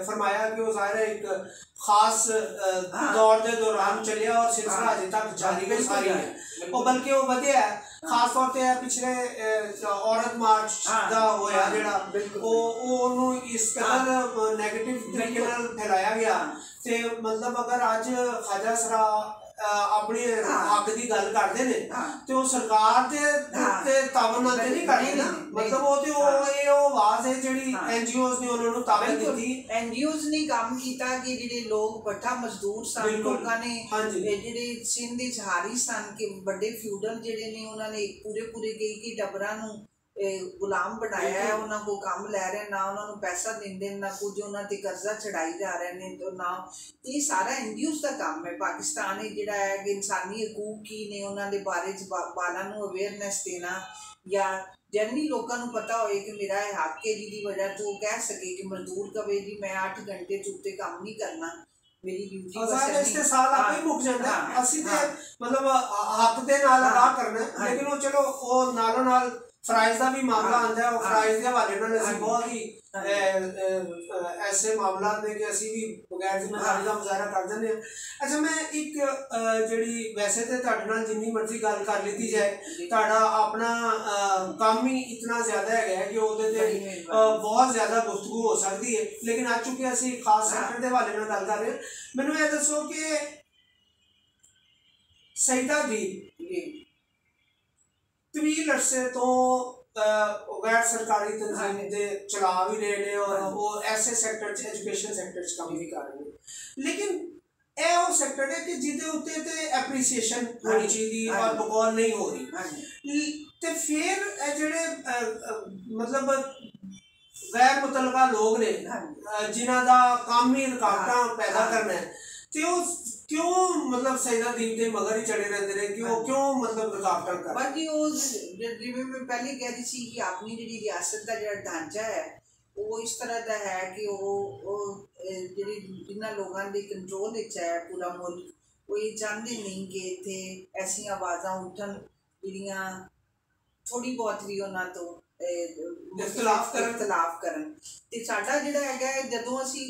ਫਰਮਾਇਆ ਕਿ ਉਹ ਜ਼ਾਹਿਰ ਹੈ ਇੱਕ ਖਾਸ ਦੌਰ ਦੇ ਦੌਰਾਨ ਚੱਲਿਆ ਔਰ ਸਿਲਸਿਲਾ ਅਜੇ ਤੱਕ ਜਾਰੀ ਹੈ ਸਾਰੀ ਹੈ, ਉਹ ਬਲਕਿ ਉਹ ਵਧਿਆ ਹੈ। ਖਾਸ ਤੌਰ ਤੇ ਪਿਛਲੇ ਔਰਤ ਮਾਰਚ ਦਾ ਹੋਇਆ ਜਿਹੜਾ ਉਹਨੂੰ ਇਸ ਕਦਰ ਨੈਗੇਟਿਵ ਤਰੀਕੇ ਨਾਲ ਫੈਲਾਇਆ ਗਿਆ। ਤੇ ਮਤਲਬ ਅਗਰ ਅੱਜ ਖਾਜਾ ਸਰਾ अपनी हक की गल करते ने तो वो सरकार दे तावन नाल नहीं करते ना, मतलब वो तो ये आवाज है जिहड़ी NGOs ने उन्होंने तावन दी। NGOs ने काम किया कि जिहड़े लोग भट्ठा मजदूर सन, लोगों ने जिहड़े सिंध विच हारी सन के बड़े फ्यूडल जिहड़े ने उन्होंने पूरे पूरे कई टब्बरां नूं गुलाम बनाया है, उन्होंने को काम लै रहे ना उन्होंने पैसा देंदे ना कुछ उन्होंने कर्जा चढ़ाई जा रहे हैं, तो ना ये सारा NGOs का काम है। पाकिस्तान जिहड़ा है कि इंसानी हकूक की ने उन्होंने बारे बालों को अवेयरनैस देना या जनरली लोगों को पता होए कि मेरा हक है जिहदी वजह तो कह सके कि मजदूर कवे जी मैं 8 घंटे चुपते काम नहीं करना, मेरी ड्यूटी मतलब हक दे नाल अदा करना, लेकिन वो चलो वो नालों नाल फराइज का भी मामला आता है। फराइज के हवाले नाल असीं बहुत ही ऐसे मामला ने कि असीं भी बगैर जिम्मेदारी का मुजाहरा कर देंगे। अच्छा मैं एक जिहड़ी वैसे तो तुहाडे नाल जिन्नी मर्जी गल कर लीती जाए, तुहाडा अपना काम ही इतना ज़्यादा है कि उहदे ते बहुत ज़्यादा गुफ्तगू हो सकती है, लेकिन अज चूंकि असीं खास सैक्टर के हवाले नाल गल कर रहे हैं, मैनूं ये दसो कि सईदा दी तवील अरसे तो गैर सरकारी तंजीम दे चला भी रहे हैं और वो ऐसे सैक्टर एजुकेशन सैक्टर काम भी कर रहे हैं, लेकिन यह वो सैक्टर है कि जिहदे उत्ते ते एप्रीसीएशन होनी चाहिए और बकौल नहीं हो रही। तो फिर जिहड़े मतलब गैर मुतलका लोग ने जिन्हां दा काम ही रुकावटां पैदा करना है, तो क्यों मतलब सईदा दीन के मगर ही चढ़े रहते हैं, क्यों मतलब रुकावटां कर बाकी वो जिवें मैं पहले कह रही थी कि अपनी जी रियासत का जो ढांचा है वो इस तरह का है कि वो जिन्होंने लोगों के कंट्रोल है पूरा मुल्क, वो ये चाहते नहीं कि इत्थे ऐसियां आवाज़ां उठन जिहड़ियां थोड़ी बहुत भी उन्हां तो इख्तलाफ करन। ते साडा जिहड़ा हैगा जदों असीं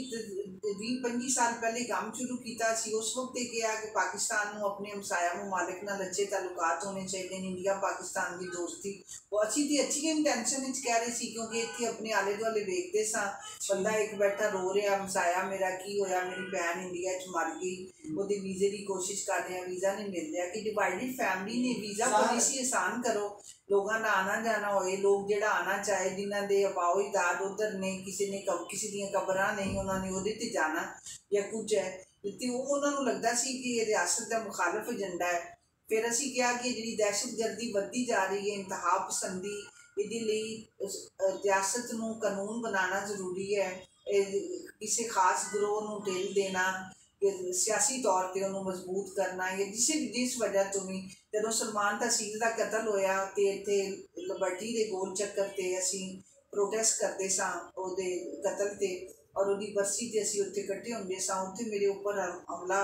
20-25 साल पहले काम शुरू किया उस वक्त ये कहा कि पाकिस्तान को अपने हमसाया ममालिक नाल अच्छे ताल्लुकात होने चाहिए, इंडिया पाकिस्तान की दोस्ती वो अच्छी थी, अच्छी इंटेंशन कह रहे थे क्योंकि इतने अपने आले दुआले वेखते सा बंदा एक बैठा रो रहा हमसाया मेरा की होया, मेरी भैन इंडिया मर गई, वो वीजे की कोशिश कर रहे हैं, वीज़ा नहीं मिल रहा कि डिवाइडेड फैमिली ने वीज़ा पॉलिसी आसान करो, लोगों का आना जाना होए, लोग जिहड़ा आना चाहे जिन्हों के अबाओ इदाद उधर ने किसी ने किसी दी कबरां नहीं उन्होंने वो जाना या कुछ है, तो उन्होंने लगता सी कि ये रियासत का मुखालफ एजेंडा है। फिर असी कहा कि जी दहशतगर्दी बढ़ती जा रही है, इंतहा पसंदी ये रियासत को कानून बनाना जरूरी है, किसी खास ग्रोह को ढिल देना, सियासी तौर पर उन्होंने मजबूत करना या जिस वजह तो भी जदों सलमान तहसील का कतल होया तो इतने लिबर्टी के गोल चक्कर से असी प्रोटेस्ट करते सां उहदे कतल से और उहदी बरसी ते असी उत्थे इकट्ठे होंदे सां, उत्थे मेरे उपर हमला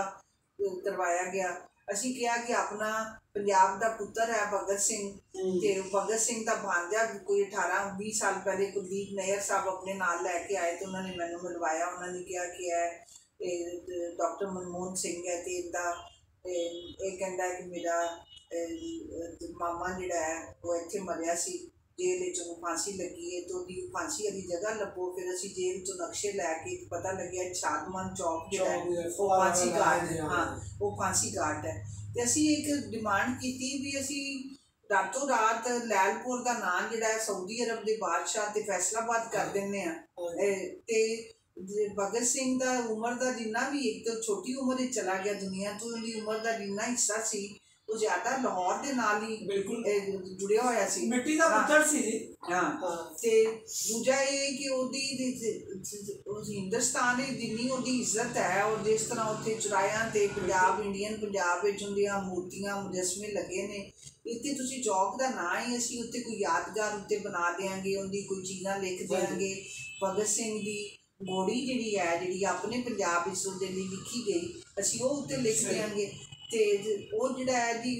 करवाया गया। असी कहा कि अपना पंजाब का पुत्र है भगत सिंह, ते भगत सिंह का भांजा कोई 18-20 साल पहले कुलदीप नैयर साहब अपने नाल लैके आए तो उन्होंने मैनू मिलवाया, उन्होंने कहा कि है डॉक्टर मनमोहन सिंह है तो इदा ये कहता है कि मेरा मामा जिहड़ा है वो इत्थे मरिया सी, जेल चो फांसी लगी है तो फांसी वाली जगह लभो, फिर असी जेल चो नक्शे लैके पता लगे शादमान चौक जो है वो फांसी घाट है, हाँ वो फांसी घाट है। तो असी एक डिमांड की भी असी रातों रात लैलपुर का नाम जिहड़ा है सऊदी अरब के बादशाह ते फैसलाबाद कर देने ते भगत सिंह का उम्र का जिन्ना भी एक तो छोटी उम्र चला गया दुनिया तो उनकी उम्र का जिन्ना हिस्सा सी वो ज्यादा लाहौर के नाल ही बिल्कुल जुड़िया होया सी, मिट्टी दा पुत्तर सी जी। हाँ ते दूजा ये कि ओदी हिंदुस्तान जिन्नी ओदी इज्जत है और जिस तरह उत्थे चुराया ते पंजाब इंडियन पंजाब विच उनदियां मूर्तियां मुजस्मे लगे ने, इत्थे तुसीं चौक का ना ही असीं उत्थे कोई यादगार उत्ते बना देंगे, उनकी कोई चीज़ां लिख देंगे, भगत सिंह की घोड़ी जिहड़ी है जिहड़ी अपने पंजाब इस उहदे लई लिखी गई असीं वो उत्ते लिख देंगे। ਤੇ ਉਹ ਜਿਹੜਾ ਹੈ ਜੀ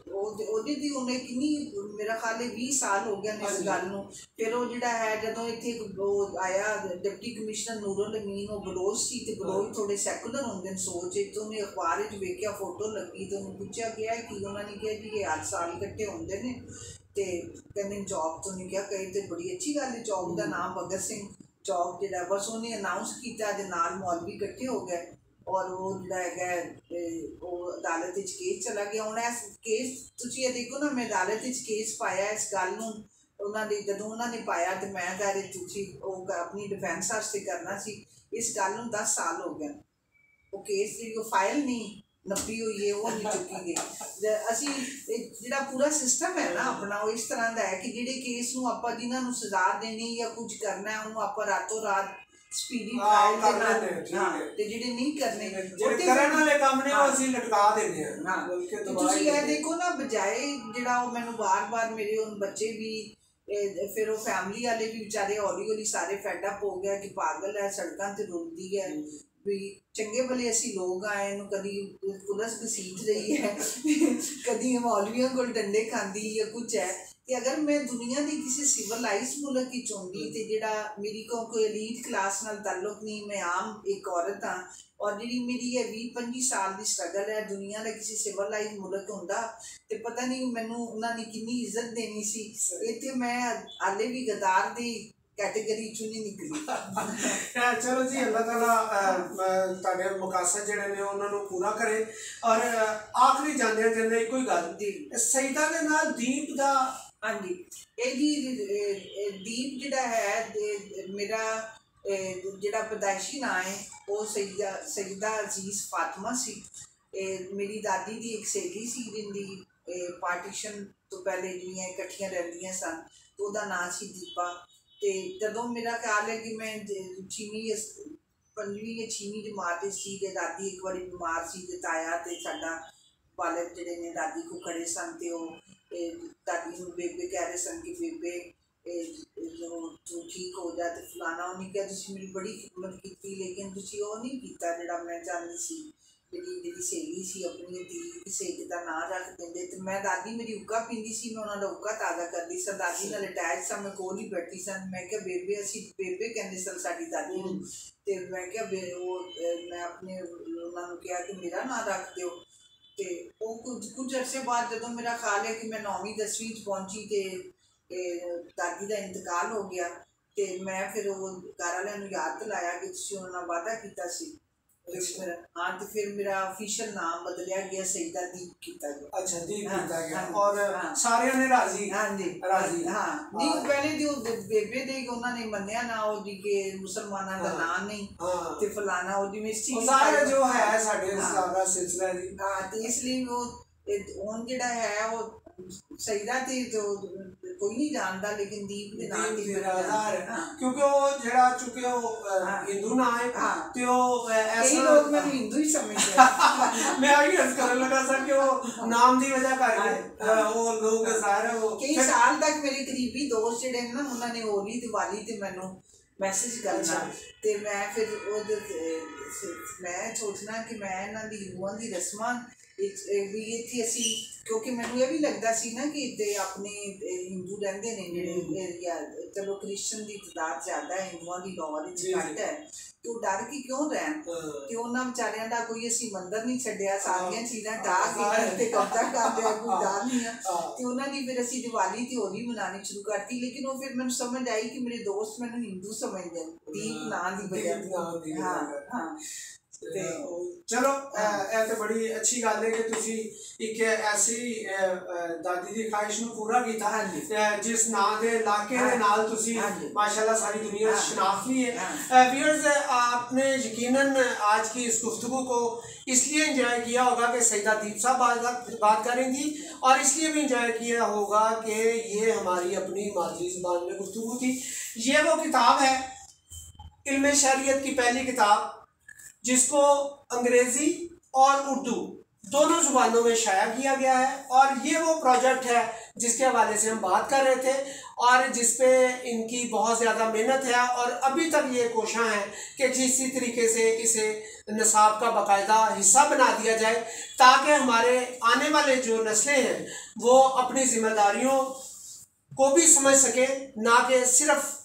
ਉਹਦੀ ਦੀ ਉਹਨੇ ਕਿੰਨੀ ਮੇਰਾ ਖਿਆਲ ਹੈ 20 ਸਾਲ ਹੋ ਗਿਆ ਨੇ ਇਸ ਗੱਲ ਨੂੰ। ਫਿਰ ਉਹ ਜਿਹੜਾ ਹੈ ਜਦੋਂ ਇੱਥੇ ਉਹ ਆਇਆ ਡਿਪਟੀ ਕਮਿਸ਼ਨਰ ਨੂਰੁਲ ਅਮੀਨ, ਉਹ ਬਲੋਚ ਸੀ ਤੇ ਬਲੋਚ ਥੋੜੇ ਸੈਕੂਲਰ ਹੁੰਦੇ ਨੇ ਸੋਚ, ਤੇ ਉਹਨੇ ਅਖਬਾਰ 'ਚ ਵੇਖਿਆ ਫੋਟੋ ਲੱਗੀ ਤੇ ਉਹਨੂੰ ਪੁੱਛਿਆ ਗਿਆ ਕਿ ਉਹਨਾਂ ਨੇ ਕਿਹਾ ਜੀ ਇਹ 8 ਸਾਲ ਇਕੱਠੇ ਹੁੰਦੇ ਨੇ ਤੇ ਕਹਿੰਦੇ ਜੌਬ ਤੋਂ ਨਹੀਂ ਕਿਹਾ ਕਹੀ ਤੇ ਬੜੀ ਅੱਛੀ ਗੱਲ ਹੈ। ਜੌਬ ਦਾ ਨਾਮ ਭਗਤ ਸਿੰਘ ਚੌਕ ਜਿਹੜਾ ਬਸ ਉਹਨੇ ਅਨਾਊਂਸ ਕੀਤਾ ਤੇ ਨਾਲ ਮੌਲਵੀ ਇਕੱਠੇ ਹੋ ਗਏ ਔਰ ਉਹ ਜਿਹੜਾ ਹੈਗਾ ਉਹ ਅਦਾਲਤ ਵਿੱਚ ਕੇਸ ਚਲਾ ਗਿਆ। ਹੁਣ ਇਸ ਕੇਸ ਤੁਸੀਂ ਇਹ ਦੇਖੋ ਨਾ, ਮੈਂ ਅਦਾਲਤ ਵਿੱਚ ਕੇਸ ਪਾਇਆ ਇਸ ਗੱਲ ਨੂੰ ਉਹਨਾਂ ਦੇ, ਜਦੋਂ ਉਹਨਾਂ ਨੇ ਪਾਇਆ ਤੇ ਮੈਂ ਤਾਂ ਤੁਸੀਂ ਉਹ ਆਪਣੀ ਡਿਫੈਂਸ ਵਾਸਤੇ ਕਰਨਾ ਸੀ। ਇਸ ਗੱਲ ਨੂੰ 10 ਸਾਲ ਹੋ ਗਏ, ਉਹ ਕੇਸ ਜਿਹੜੀ ਉਹ ਫਾਈਲ ਨਹੀਂ ਨੱਪੀ ਹੋਈ ਹੈ, ਉਹ ਨਹੀਂ ਚੁੱਕੀ ਗਈ। ਅਸੀਂ ਜਿਹੜਾ ਪੂਰਾ ਸਿਸਟਮ ਹੈ ਨਾ ਆਪਣਾ, ਉਹ ਇਸ ਤਰ੍ਹਾਂ ਦਾ ਹੈ ਕਿ ਜਿਹੜੇ ਕੇਸ ਨੂੰ ਆਪਾਂ ਜਿਨ੍ਹਾਂ ਨੂੰ ਸਜ਼ਾ ਦੇਣੀ ਜਾਂ ਕੁਝ ਕਰਨਾ ਉਹਨੂੰ ਆਪਾਂ ਰਾਤੋਂ ਰਾਤ ਸਪੀਡੀ ਟ੍ਰਾਇਲ ਦੇ ਨਾਲ, ਤੇ ਜਿਹੜੇ ਨਹੀਂ ਕਰਨੇ ਜਿਹੜੇ ਕਰਨ ਵਾਲੇ ਕੰਮ ਨੇ ਉਹ ਅਸੀਂ ਲਟਕਾ ਦਿੰਦੇ ਹਾਂ। ਤੁਸੀਂ ਇਹ ਦੇਖੋ ਨਾ, ਬਜਾਏ ਜਿਹੜਾ ਉਹ ਮੈਨੂੰ ਬਾਰ-ਬਾਰ ਮੇਰੇ ਹੁਣ ਬੱਚੇ ਵੀ ਫਿਰ ਉਹ ਫੈਮਿਲੀ ਵਾਲੇ ਵੀ ਵਿਚਾਰੇ ਹੌਲੀ ਹੌਲੀ ਸਾਰੇ ਫੈਡ ਅਪ ਹੋ ਗਿਆ ਕਿ ਪਾਗਲ ਹੈ, ਸੜਕਾਂ ਤੇ ਰੁਲਦੀ ਹੈ ਵੀ ਚੰਗੇ ਭਲੇ ਅਸੀਂ ਲੋਕ ਆਏ ਨੂੰ, ਕਦੀ ਪੁਲਿਸ ਘਸੀਟ ਰਹੀ ਹੈ, ਕਦੀ ਮੌਲਵੀਆਂ ਕੋਲ ਡੰਡੇ ਖਾਂਦੀ ਜਾਂ ਕੁਝ ਹੈ। ਤੇ ਅਗਰ ਮੈਂ ਦੁਨੀਆ ਦੀ ਕਿਸੇ ਸਿਵਲਾਈਜ਼ ਮੁਲਕ ਵਿੱਚ ਹੁੰਦੀ ਤੇ ਜਿਹੜਾ ਮੇਰੀ ਕੋਈ ਐਲੀਟ ਕਲਾਸ ਨਾਲ ਤਾਲੁਕ ਨਹੀਂ, ਮੈਂ ਆਮ ਇੱਕ ਔਰਤ ਹਾਂ ਔਰ ਜਿਹੜੀ ਮੇਰੀ ਇਹ 20-25 ਸਾਲ ਦੀ ਸਟਰਗਲ ਹੈ, ਦੁਨੀਆ ਦਾ ਕਿਸੇ ਸਿਵਲਾਈਜ਼ ਮੁਲਕ ਹੁੰਦਾ ਤੇ ਪਤਾ ਨਹੀਂ ਮੈਨੂੰ ਉਹਨਾਂ ਨੇ ਕਿੰਨੀ ਇੱਜ਼ਤ ਦੇਣੀ ਸੀ। ਇੱਥੇ ਮੈਂ ਹਾਲੇ ਵੀ ਗਦਾਰ ਦੀ ਕੈਟੇਗਰੀ ਚੋਂ ਨਹੀਂ ਨਿਕਲੀ। ਚਲੋ ਜੀ, ਅੱਲਾਹ ਤਾਲਾ ਤੁਹਾਡੇ ਮਕਾਸਦ ਜਿਹੜੇ ਨੇ ਉਹਨਾਂ ਨੂੰ ਪੂਰਾ ਕਰੇ। ਔਰ ਆਖਰੀ ਜਾਂਦੇ ਇੱਕੋ ਹੀ ਗੱਲ, ਸਈਦਾ ਦੇ ਨਾਲ ਦੀਪ ਦਾ, ਹਾਂਜੀ ਇਹ ਜੀ ਦੀਪ ਜਿਹੜਾ ਹੈ ਮੇਰਾ ਜਿਹੜਾ ਪੈਦਾਇਸ਼ੀ ਨਾਂ ਹੈ ਉਹ ਸਈਦਾ ਅਜ਼ੀਜ਼ ਫਾਤਮਾ ਸੀ। ਮੇਰੀ ਦਾਦੀ ਦੀ ਇੱਕ ਸਹੇਲੀ ਸੀ ਜਿੰਦੀ ਪਾਰਟੀਸ਼ਨ ਤੋਂ ਪਹਿਲੇ ਜਿਹੜੀਆਂ ਇਕੱਠੀਆਂ ਰਹਿੰਦੀਆਂ ਸਨ, ਉਹਦਾ ਨਾਂ ਸੀ ਦੀਪਾ। ਤੇ ਜਦੋਂ ਮੇਰਾ ਖਿਆਲ ਹੈ ਕਿ ਮੈਂ 5ਵੀਂ ਜਾਂ 6ਵੀਂ ਜਮਾਤ ਸੀ ਤੇ ਦਾਦੀ ਇੱਕ ਵਾਰੀ ਬਿਮਾਰ ਸੀ ਤੇ ਤਾਇਆ ਤੇ ਸਾਡਾ ਵਾਲਿਦ ਜਿਹੜੇ ਨੇ ਦਾਦੀ ਕੋ ਖੜੇ ਸਨ ਤੇ ਉਹ ਦਾਦੀ ਨੂੰ ਬੇਬੇ ਕਹਿ ਰਹੇ ਸਨ ਕਿ ਬੇਬੇ ਤੂੰ ਠੀਕ ਹੋ ਜਾ ਤੇ ਫਲਾਣਾ। ਉਹਨੇ ਕਿਹਾ ਤੁਸੀਂ ਮੇਰੀ ਬੜੀ ਖਿਦਮਤ ਕੀਤੀ ਲੇਕਿਨ ਤੁਸੀਂ ਉਹ ਨਹੀਂ ਕੀਤਾ ਜਿਹੜਾ ਮੈਂ ਚਾਹੁੰਦੀ ਸੀ। ਜਿਹੜੀ ਸਹੇਲੀ ਸੀ ਆਪਣੀ ਦੀ ਸਹੇਲੀ ਦਾ ਨਾਂ ਰੱਖ ਦਿੰਦੇ ਤੇ ਮੈਂ ਦਾਦੀ ਮੇਰੀ ਉੱਕਾ ਪੀਂਦੀ ਸੀ, ਮੈਂ ਉਹਨਾਂ ਦਾ ਉੱਕਾ ਤਾਜ਼ਾ ਕਰਦੀ ਸਾਂ, ਦਾਦੀ ਨਾਲ ਅਟੈਚ ਸਾਂ, ਮੈਂ ਕੋਲ ਹੀ ਬੈਠੀ ਸਨ। ਮੈਂ ਕਿਹਾ ਬੇਬੇ, ਅਸੀਂ ਬੇਬੇ ਕਹਿੰਦੇ ਸਨ ਸਾਡੀ ਦਾਦੀ ਨੂੰ, ਤੇ ਮੈਂ ਕਿਹਾ ਮੈਂ ਆਪਣੇ ਉਹਨਾਂ ਨੂੰ ਕਿਹਾ ਕਿ ਮੇਰਾ ਨਾਂ ਰੱਖ ਦਿਓ। ਤੇ ਉਹ ਕੁਝ ਅਰਸੇ ਬਾਅਦ ਜਦੋਂ ਮੇਰਾ ਖਿਆਲ ਹੈ ਕਿ ਮੈਂ 9ਵੀਂ-10ਵੀਂ 'ਚ ਪਹੁੰਚੀ ਤੇ ਦਾਦੀ ਦਾ ਇੰਤਕਾਲ ਹੋ ਗਿਆ ਤੇ ਮੈਂ ਫਿਰ ਉਹ ਘਰ ਵਾਲਿਆਂ ਨੂੰ ਯਾਦ ਦਿਲਾਇਆ ਕਿ ਤੁਸੀਂ ਉਹਨਾਂ ਨਾਲ ਵਾਅਦਾ ਕੀਤਾ ਸੀ। हाँ तो फिर मेरा ऑफिशियल नाम बदलिया गया, सईदा दीप किया गया। अच्छा, दीप किया गया और सारे ने राजी। हाँ जी, राजी। हाँ नहीं पहले जो बेबे दे उन्होंने मन्निया ना वो जी के मुसलमाना का नाम नहीं ते फलाना वो जी मिस्टी सारे जो है साडे सारा सिलसिला जी। हाँ तो इसलिए वो हुन जेड़ा है वो सईदा ते जो कोई नहीं जानता लेकिन दीप के नाम दी आधार है क्योंकि वो जेड़ा चुके वो हिंदू ना है ते वो ऐसे लोग मैंने हिंदू ही समझते हैं। मैं आई अर्ज करने लगा सर कि वो नाम दी वजह करके वो लोग सारे वो कई साल तक मेरे करीबी दोस्त जेड़े ना उन्होंने होली दिवाली ते मैनू मैसेज करना ते मैं फिर मैं सोचना कि मैं इन्हां दी हिंदुआं दी रस्मां भी इत्थे असी क्योंकि मैनू ये भी लगता सी ना कि इत्थे अपने हिंदू रहंदे ने जेहड़े एरिया, चलो क्रिश्चन की तादाद ज़्यादा है, हिंदुआं की नॉलेज घट है तो डर के क्यों रहन ते उन्हां विचारियां दा कोई असी मंदिर नहीं छड्डिया, सारियां चीज़ां ढाह के ते कब्जा कर लिया, कोई डर नहीं है ते उन्हां दी फिर असी दिवाली ते होली मनानी शुरू करती। लेकिन वो फिर मैनू समझ आई कि मेरे दोस्त मैनू हिंदू समझदे दीप नां दी वजह। हाँ हाँ चलो ਇਹ ਤੇ ਬੜੀ ਅੱਛੀ ਗੱਲ ਹੈ ਕਿ ਤੁਸੀਂ ਇੱਕ ਐਸੀ ਦਾਦੀ ਦੀ ਖਾਹਿਸ਼ ਨੂੰ ਪੂਰਾ ਕੀਤਾ ਜਿਸ ਨਾਂ ਦੇ ਇਲਾਕੇ ਦੇ ਨਾਲ ਤੁਸੀਂ माशाल्लाह सारी दुनिया शनाख्त भी है। व्यूअर्स, आपने यकीनन आज की इस गुफ्तगू को इसलिए इंजॉय किया होगा कि सईदा दीप साहब बात कर रही थी और इसलिए भी इंजॉय किया होगा कि ये हमारी अपनी मादरी ज़ुबान में गुफ्तगू थी। ये वो किताब है इल्म शरीयत की पहली किताब जिसको अंग्रेज़ी और उर्दू दोनों जुबानों में शाया किया गया है। और ये वो प्रोजेक्ट है जिसके हवाले से हम बात कर रहे थे और जिस पे इनकी बहुत ज़्यादा मेहनत है और अभी तक ये कोशिश है कि किसी तरीके से इसे निसाब का बाकायदा हिस्सा बना दिया जाए, ताकि हमारे आने वाले जो नस्लें हैं वो अपनी जिम्मेदारियों को भी समझ सके, ना कि सिर्फ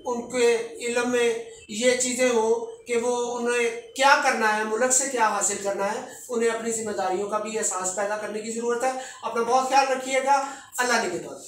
उनके इल्म में ये चीज़ें हों कि वो उन्हें क्या करना है, मुल्क से क्या हासिल करना है, उन्हें अपनी जिम्मेदारियों का भी एहसास पैदा करने की ज़रूरत है। अपना बहुत ख्याल रखिएगा। अल्लाह निगहबान।